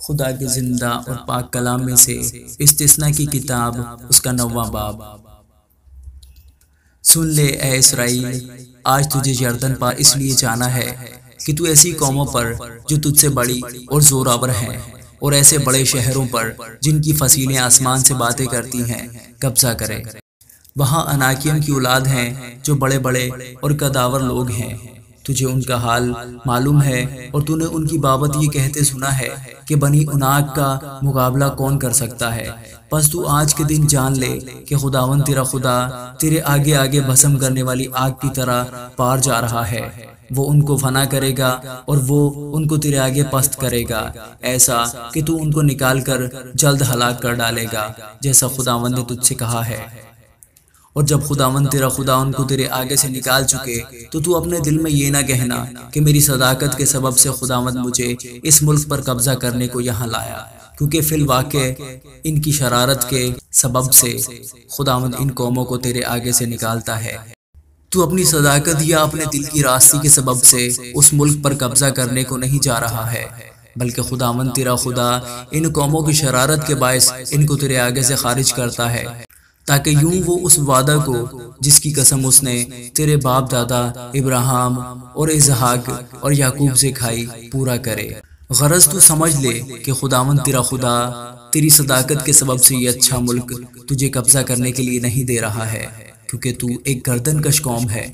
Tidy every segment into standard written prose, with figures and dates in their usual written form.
خدا کے زندہ اور پاک کلام میں سے استثناء کی کتاب اس کا 9واں باب۔ سن لے اے اسرائیل، آج تجھے یردن پار اس لیے جانا ہے کہ تو ایسی قوموں پر جو تجھ سے بڑی اور زوراور ہیں اور ایسے بڑے شہروں پر جن کی فصیلیں آسمان سے باتیں کرتی ہیں قبضہ کرے۔ وہاں اناکیم کی اولاد ہیں جو بڑے بڑے اور قداور لوگ ہیں۔ تجھے ان کا حال معلوم ہے اور تو نے ان کی بابت یہ کہتے سنا ہے کہ بنی اناک کا مقابلہ کون کر سکتا ہے۔ پس تو آج کے دن جان لے کہ خداوند تیرا خدا تیرے آگے آگے بھسم کرنے والی آگ کی طرح پار جا رہا ہے۔ وہ ان کو فنا کرے گا اور وہ ان کو تیرے آگے پست کرے گا، ایسا کہ تو ان کو نکال کر جلد ہلاک کر ڈالے گا جیسا خداوند نے تجھ سے کہا ہے۔ اور جب خداوند تیرا خدا ان کو تیرے آگے سے نکال چکے تو اپنے دل میں یہ نہ کہنا کہ میری صداقت کے سبب سے خداوند مجھے اس ملک پر قبضہ کرنے کو یہاں لایا، کیونکہ فی الواقع ان کی شرارت کے سبب سے خداوند ان قوموں کو تیرے آگے سے نکالتا ہے۔ تو اپنی صداقت یا اپنے دل کی راستی کے سبب سے اس ملک پر قبضہ کرنے کو نہیں جا رہا ہے، بلکہ خداوند تیرا خدا ان قوموں کی شرارت کے باعث ان کو تیرے آگے سے خارج کرتا ہے، تاکہ یوں وہ اس وعدہ کو جس کی قسم اس نے تیرے باپ دادا ابراہیم اور اسحاق اور یعقوب سے کھائی پورا کرے۔ غرض تو سمجھ لے کہ خداوند تیرا خدا تیری صداقت کے سبب سے یہ اچھا ملک تجھے قبضہ کرنے کے لیے نہیں دے رہا ہے، کیونکہ تو ایک گردن کش قوم ہے۔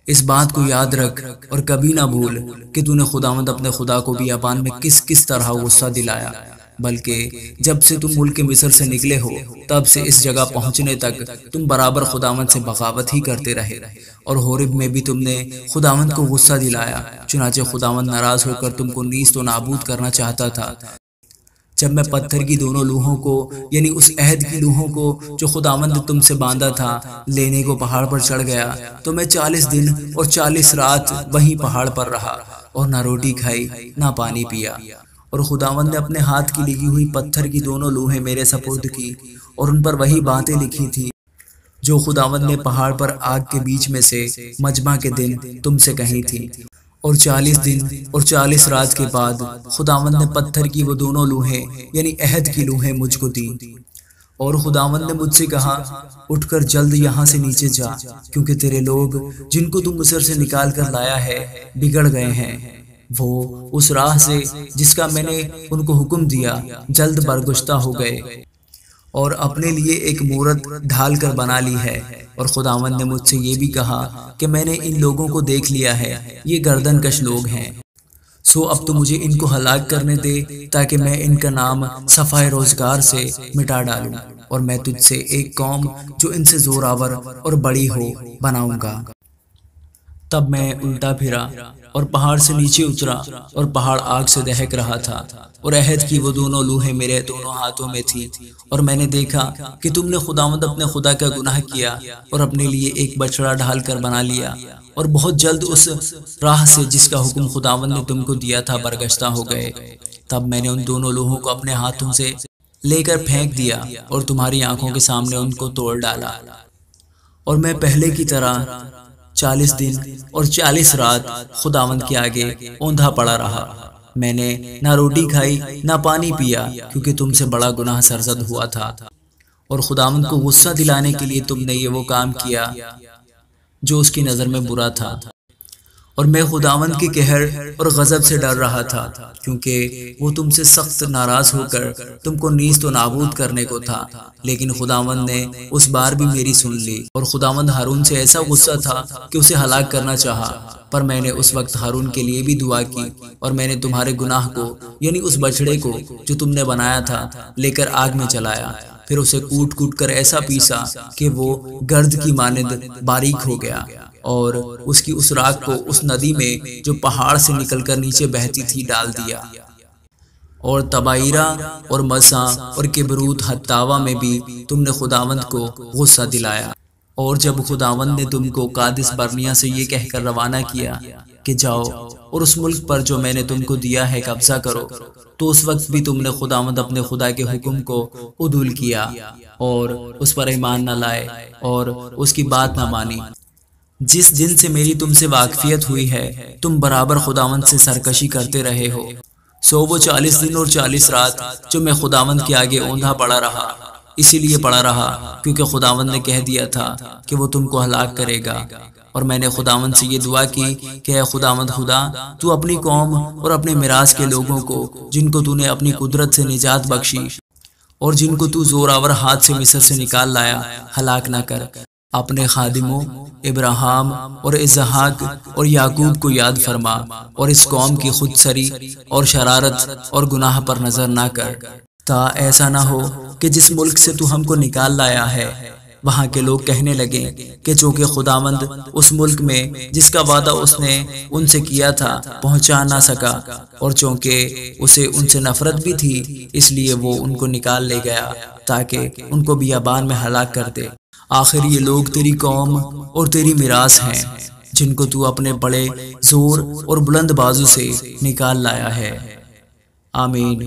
اس بات کو یاد رکھ اور کبھی نہ بھول کہ تو نے خداوند اپنے خدا کو بیابان میں کس کس طرح غصہ دلایا، بلکہ جب سے تم ملک مصر سے نکلے ہو تب سے اس جگہ پہنچنے تک تم برابر خداوند سے بغاوت ہی کرتے رہے، اور ہورب میں بھی تم نے خداوند کو غصہ دلایا، چنانچہ خداوند ناراض ہو کر تم کو نیست و نابود کرنا چاہتا تھا۔ جب میں پتھر کی دونوں لوہوں کو یعنی اس عہد کی لوہوں کو جو خداوند نے تم سے باندھا تھا لینے کو پہاڑ پر چڑھ گیا تو میں 40 دن اور 40 رات وہیں پہاڑ پر رہا اور نہ روٹی کھائی نہ پانی پیا۔ اور خداوند نے اپنے ہاتھ کی لکھی ہوئی پتھر کی دونوں لوہیں میرے سپرد کی اور ان پر وہی باتیں لکھی تھی جو خداوند نے پہاڑ پر آگ کے بیچ میں سے مجمع کے دن تم سے کہی تھی۔ اور 40 دن اور 40 رات کے بعد خداوند نے پتھر کی وہ دونوں لوہیں یعنی عہد کی لوہیں مجھ کو دی، اور خداوند نے مجھ سے کہا اٹھ کر جلد یہاں سے نیچے جا، کیونکہ تیرے لوگ جن کو تم مصر سے نکال کر لایا ہے بگڑ گئے ہیں۔ وہ اس راہ سے جس کا میں نے ان کو حکم دیا جلد برگشتہ ہو گئے اور اپنے لیے ایک مورت ڈھال کر بنا لی ہے۔ اور خداوند نے مجھ سے یہ بھی کہا کہ میں نے ان لوگوں کو دیکھ لیا ہے، یہ گردن کش لوگ ہیں، سو اب تو مجھے ان کو ہلاک کرنے دے تاکہ میں ان کا نام صفحۂ روزگار سے مٹا ڈالوں، اور میں تجھ سے ایک قوم جو ان سے زوراور اور بڑی ہو بناؤں گا۔ تب میں الٹا پھرا اور پہاڑ سے نیچے اترا، اور پہاڑ آگ سے دہک رہا تھا، اور عہد کی وہ دونوں لوہیں میرے دونوں ہاتھوں میں تھی۔ اور میں نے دیکھا کہ تم نے خداوند اپنے خدا کا گناہ کیا اور اپنے لیے ایک بچڑا ڈھال کر بنا لیا، اور بہت جلد اس راہ سے جس کا حکم خداوند نے تم کو دیا تھا برگشتہ ہو گئے۔ تب میں نے ان دونوں لوہوں کو اپنے ہاتھوں سے لے کر پھینک دیا اور تمہاری آنکھوں کے سامنے ان کو توڑ ڈالا، اور میں پہلے کی طرح 40 دن اور 40 رات خداوند کے آگے اوندھا پڑا رہا۔ میں نے نہ روٹی کھائی نہ پانی پیا، کیونکہ تم سے بڑا گناہ سرزد ہوا تھا، اور خداوند کو غصہ دلانے کے لیے تم نے یہ وہ کام کیا جو اس کی نظر میں برا تھا۔ اور میں خداوند کے قہر اور غضب سے ڈر رہا تھا، کیونکہ وہ تم سے سخت ناراض ہو کر تم کو نیست و نابود کرنے کو تھا، لیکن خداوند نے اس بار بھی میری سن لی۔ اور خداوند ہارون سے ایسا غصہ تھا کہ اسے ہلاک کرنا چاہا، پر میں نے اس وقت ہارون کے لیے بھی دعا کی، اور میں نے تمہارے گناہ کو یعنی اس بچڑے کو جو تم نے بنایا تھا لے کر آگ میں چلایا، پھر اسے کوٹ کوٹ کر ایسا پیسا کہ وہ گرد کی مانند باریک ہو گیا، اور اس کی اس راکھ کو اس ندی میں جو پہاڑ سے نکل کر نیچے بہتی تھی ڈال دیا۔ اور تبائرہ اور مسا اور کبروت ہتاوا میں بھی تم نے خداوند کو غصہ دلایا۔ اور جب خداوند نے تم کو قادس برنیا سے یہ کہہ کر روانہ کیا کہ جاؤ اور اس ملک پر جو میں نے تم کو دیا ہے قبضہ کرو، تو اس وقت بھی تم نے خداوند اپنے خدا کے حکم کو عدول کیا اور اس پر ایمان نہ لائے اور اس کی بات نہ مانی۔ جس دن سے میری تم سے واقفیت ہوئی ہے تم برابر خداوند سے سرکشی کرتے رہے ہو، سو وہ 40 دن اور 40 رات جو میں خداوند کے آگے اوندھا پڑا رہا، اسی لیے پڑا رہا کیونکہ خداوند نے کہہ دیا تھا کہ وہ تم کو ہلاک کرے گا۔ اور میں نے خداوند سے یہ دعا کی کہ اے خداوند خدا، تو اپنی قوم اور اپنے میراث کے لوگوں کو جن کو تو نے اپنی قدرت سے نجات بخشی اور جن کو تو زوراور ہاتھ سے مصر سے نکال لایا، ہلاک نہ کر۔ اپنے خادموں ابراہیم اور اسحاق اور یعقوب کو یاد فرما، اور اس قوم کی خود سری اور شرارت اور گناہ پر نظر نہ کر، تا ایسا نہ ہو کہ جس ملک سے تو ہم کو نکال لایا ہے وہاں کے لوگ کہنے لگیں کہ چونکہ خداوند اس ملک میں جس کا وعدہ اس نے ان سے کیا تھا پہنچا نہ سکا، اور چونکہ اسے ان سے نفرت بھی تھی اس لیے وہ ان کو نکال لے گیا تاکہ ان کو بیابان میں ہلاک کر دے۔ آخر یہ لوگ تیری قوم اور تیری میراث ہیں جن کو تو اپنے بڑے زور اور بلند بازو سے نکال لایا ہے۔ آمین۔